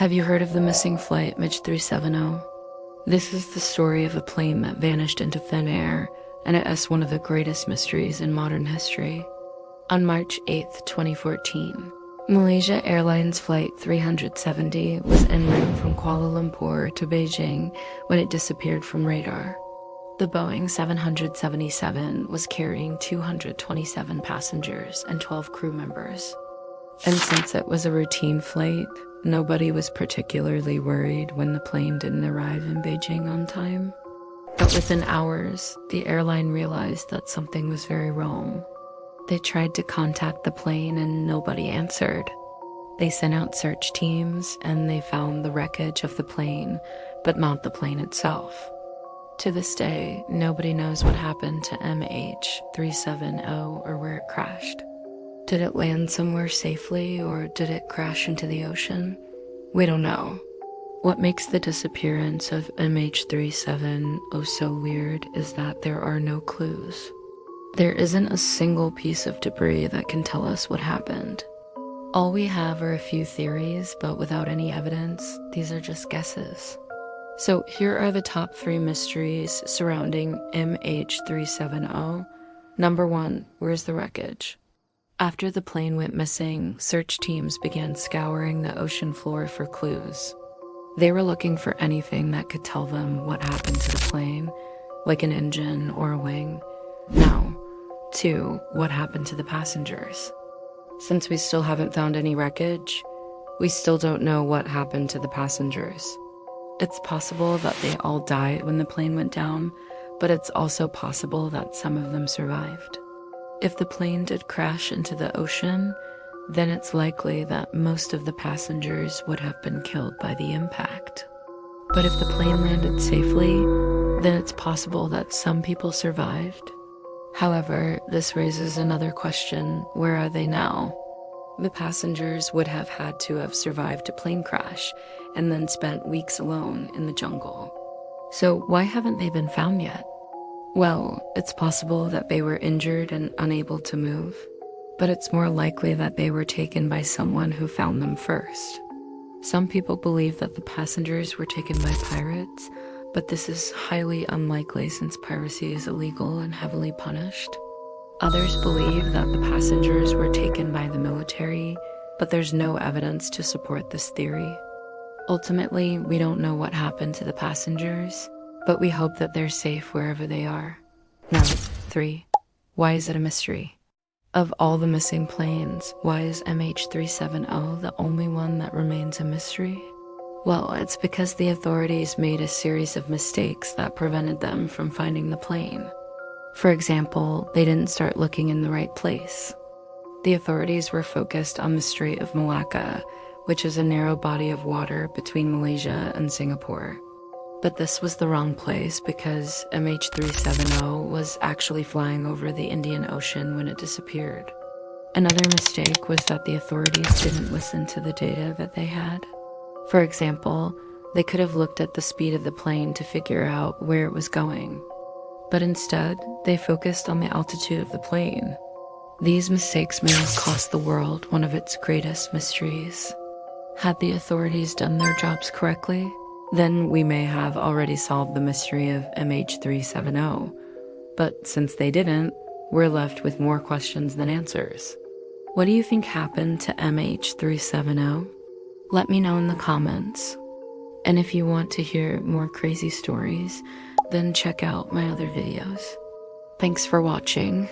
Have you heard of the missing flight MH370? This is the story of a plane that vanished into thin air, and it is one of the greatest mysteries in modern history. On March 8, 2014, Malaysia Airlines Flight 370 was en route from Kuala Lumpur to Beijing when it disappeared from radar. The Boeing 777 was carrying 227 passengers and 12 crew members. And since it was a routine flight, nobody was particularly worried when the plane didn't arrive in Beijing on time. But within hours, the airline realized that something was very wrong. They tried to contact the plane and nobody answered. They sent out search teams and they found the wreckage of the plane, but not the plane itself. To this day, nobody knows what happened to MH370 or where it crashed. Did it land somewhere safely, or did it crash into the ocean? We don't know. What makes the disappearance of MH370 so weird is that there are no clues. There isn't a single piece of debris that can tell us what happened. All we have are a few theories, but without any evidence, these are just guesses. So here are the top 3 mysteries surrounding MH370. Number 1, where's the wreckage? After the plane went missing, search teams began scouring the ocean floor for clues. They were looking for anything that could tell them what happened to the plane, like an engine or a wing. Now, 2, what happened to the passengers? Since we still haven't found any wreckage, we still don't know what happened to the passengers. It's possible that they all died when the plane went down, but it's also possible that some of them survived. If the plane did crash into the ocean, then it's likely that most of the passengers would have been killed by the impact. But if the plane landed safely, then it's possible that some people survived. However, this raises another question: where are they now? The passengers would have had to have survived a plane crash and then spent weeks alone in the jungle. So why haven't they been found yet? Well, it's possible that they were injured and unable to move, but it's more likely that they were taken by someone who found them first. Some people believe that the passengers were taken by pirates, but this is highly unlikely since piracy is illegal and heavily punished. Others believe that the passengers were taken by the military, but there's no evidence to support this theory. Ultimately, we don't know what happened to the passengers, but we hope that they're safe wherever they are. Now, 3. Why is it a mystery? Of all the missing planes, why is MH370 the only one that remains a mystery? Well, it's because the authorities made a series of mistakes that prevented them from finding the plane. For example, they didn't start looking in the right place. The authorities were focused on the Strait of Malacca, which is a narrow body of water between Malaysia and Singapore. But this was the wrong place because MH370 was actually flying over the Indian Ocean when it disappeared. Another mistake was that the authorities didn't listen to the data that they had. For example, they could have looked at the speed of the plane to figure out where it was going. But instead, they focused on the altitude of the plane. These mistakes may have cost the world one of its greatest mysteries. Had the authorities done their jobs correctly, then we may have already solved the mystery of MH370. But since they didn't, we're left with more questions than answers. What do you think happened to MH370? Let me know in the comments. And if you want to hear more crazy stories, then check out my other videos. Thanks for watching.